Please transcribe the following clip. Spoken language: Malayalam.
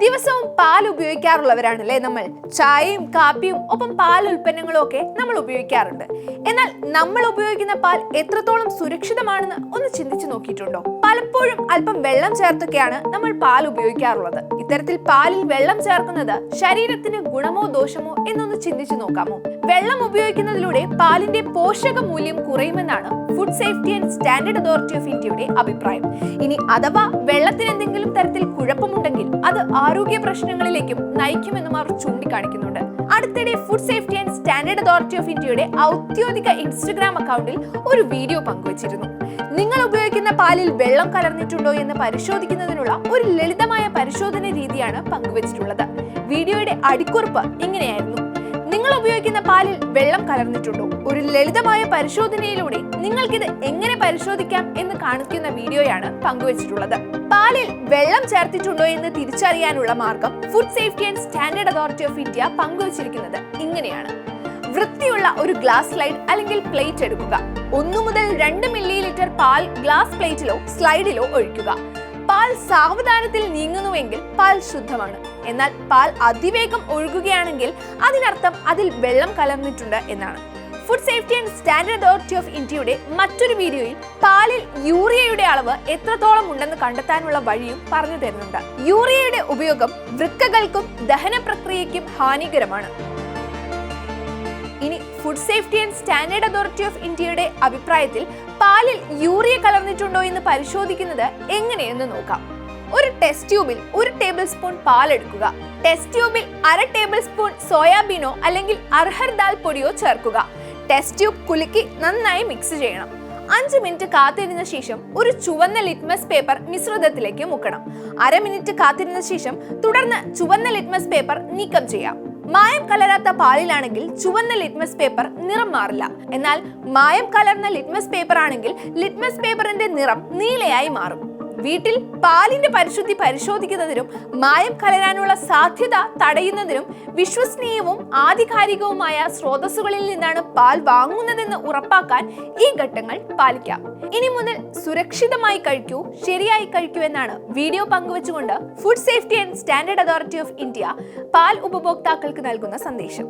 ദിവസവും പാൽ ഉപയോഗിക്കാറുള്ളവരാണല്ലേ നമ്മൾ. ചായയും കാപ്പിയും ഒപ്പം പാൽ ഉൽപ്പന്നങ്ങളും ഒക്കെ നമ്മൾ ഉപയോഗിക്കാറുണ്ട്. എന്നാൽ നമ്മൾ ഉപയോഗിക്കുന്ന പാൽ എത്രത്തോളം സുരക്ഷിതമാണെന്ന് ഒന്ന് ചിന്തിച്ചു നോക്കിയിട്ടുണ്ടോ? പലപ്പോഴും അല്പം വെള്ളം ചേർത്തൊക്കെയാണ് നമ്മൾ പാൽ ഉപയോഗിക്കാറുള്ളത്. ഇത്തരത്തിൽ പാലിൽ വെള്ളം ചേർക്കുന്നത് ശരീരത്തിന് ഗുണമോ ദോഷമോ എന്നൊന്ന് ചിന്തിച്ചു നോക്കാമോ? വെള്ളം ഉപയോഗിക്കുന്നതിലൂടെ പാലിന്റെ പോഷക മൂല്യം കുറയുമെന്നാണ് food safety and standard authority of ഇന്ത്യയുടെ അഭിപ്രായം. ഇനി അഥവാ വെള്ളത്തിന് എന്തെങ്കിലും തരത്തിൽ കുഴപ്പമുണ്ടെങ്കിൽ അത് ആരോഗ്യ പ്രശ്നങ്ങളിലേക്കും നയിക്കുമെന്നും അവർ ചൂണ്ടിക്കാണിക്കുന്നുണ്ട്. അടുത്തിടെ food safety and standard authority of ഇന്ത്യയുടെ ഔദ്യോഗിക ഇൻസ്റ്റഗ്രാം അക്കൗണ്ടിൽ ഒരു വീഡിയോ പങ്കുവച്ചിരുന്നു. നിങ്ങൾ ഉപയോഗിക്കുന്ന പാലിൽ വെള്ളം കലർന്നിട്ടുണ്ടോ എന്ന് പരിശോധിക്കുന്നതിനുള്ള ഒരു ലളിതമായ പരിശോധന രീതിയാണ് പങ്കുവച്ചിട്ടുള്ളത്. വീഡിയോയുടെ അടിക്കുറിപ്പ് ഇങ്ങനെയായിരുന്നു: നിങ്ങൾ ഉപയോഗിക്കുന്ന പാലിൽ വെള്ളം കലർന്നിട്ടുണ്ടോ? ഒരു ലളിതമായ പരിശോധനയിലൂടെ നിങ്ങൾക്കിത് എങ്ങനെ പരിശോധിക്കാം എന്ന് കാണിക്കുന്ന വീഡിയോയാണ് പങ്കുവച്ചിട്ടുള്ളത്. പാലിൽ വെള്ളം ചേർത്തിട്ടുണ്ടോ എന്ന് തിരിച്ചറിയാനുള്ള മാർഗം food safety and standard authority of India പങ്കുവച്ചിരിക്കുന്നത് ഇങ്ങനെയാണ്. വൃത്തിയുള്ള ഒരു ഗ്ലാസ് സ്ലൈഡ് അല്ലെങ്കിൽ പ്ലേറ്റ് എടുക്കുക. 1 മുതൽ 2 മില്ലി ലിറ്റർ പാൽ ഗ്ലാസ് പ്ലേറ്റിലോ സ്ലൈഡിലോ ഒഴിക്കുക. പാൽ സാവധാനത്തിൽ നീങ്ങുന്നുവെങ്കിൽ പാൽ ശുദ്ധമാണ്. എന്നാൽ പാൽ അതിവേഗം ഒഴുകുകയാണെങ്കിൽ അതിനർത്ഥം അതിൽ വെള്ളം കലർന്നിട്ടുണ്ട് എന്നാണ്. Food safety and standard authority of ഇന്ത്യയുടെ മറ്റൊരു വീഡിയോയിൽ പാലിൽ യൂറിയയുടെ അളവ് എത്രത്തോളം ഉണ്ടെന്ന് കണ്ടെത്താനുള്ള വഴിയും പറഞ്ഞു തരുന്നുണ്ട്. യൂറിയയുടെ ഉപയോഗം വൃക്കകൾക്കും ദഹന പ്രക്രിയയ്ക്കും ഹാനികരമാണ്. ഇനി food safety and standard authority of ഇന്ത്യയുടെ അഭിപ്രായത്തിൽ പാലിൽ യൂറിയ കലർന്നിട്ടുണ്ടോ എന്ന് പരിശോധിക്കുന്നത് എങ്ങനെയെന്ന് നോക്കാം. ഒരു ടെസ്റ്റ് ട്യൂബിൽ 1 ടേബിൾ സ്പൂൺ പാൽ എടുക്കുക. ടെസ്റ്റ് ട്യൂബിൽ 1/2 ടേബിൾ സ്പൂൺ സോയാബീനോ അല്ലെങ്കിൽ അർഹർ ദാൽ പൊടിയോ ചേർക്കുക. ടെസ്റ്റ് ട്യൂബ് കുലുക്കി നന്നായി മിക്സ് ചെയ്യണം. 5 മിനിറ്റ് കാത്തിരുന്ന ശേഷം ഒരു ചുവന്ന ലിറ്റ്മസ് പേപ്പർ മിശ്രിതത്തിലേക്ക് മുക്കണം. 1/2 മിനിറ്റ് കാത്തിരുന്ന ശേഷം തുടർന്ന് ചുവന്ന ലിറ്റ്മസ് പേപ്പർ നീക്കം ചെയ്യാം. മായം കലരാത്ത പാലിലാണെങ്കിൽ ചുവന്ന ലിറ്റ്മസ് പേപ്പർ നിറം മാറില്ല. എന്നാൽ മായം കലർന്ന ലിറ്റ്മസ് പേപ്പർ ആണെങ്കിൽ ലിറ്റ്മസ് പേപ്പറിന്റെ നിറം നീലയായി മാറും. വീട്ടിൽ പാലിന്റെ പരിശുദ്ധി പരിശോധിക്കുന്നതിനും മായം കലരാനുള്ള സാധ്യത തടയുന്നതിനും വിശ്വസനീയവും ആധികാരികവുമായ സ്രോതസ്സുകളിൽ നിന്നാണ് പാൽ വാങ്ങുന്നതെന്ന് ഉറപ്പാക്കാൻ ഈ ഘട്ടങ്ങൾ പാലിക്കാം. ഇനി മുതൽ സുരക്ഷിതമായി കഴിക്കൂ, ശരിയായി കഴിക്കൂ എന്നാണ് വീഡിയോ പങ്കുവച്ചുകൊണ്ട് food safety and standard authority of India പാൽ ഉപഭോക്താക്കൾക്ക് നൽകുന്ന സന്ദേശം.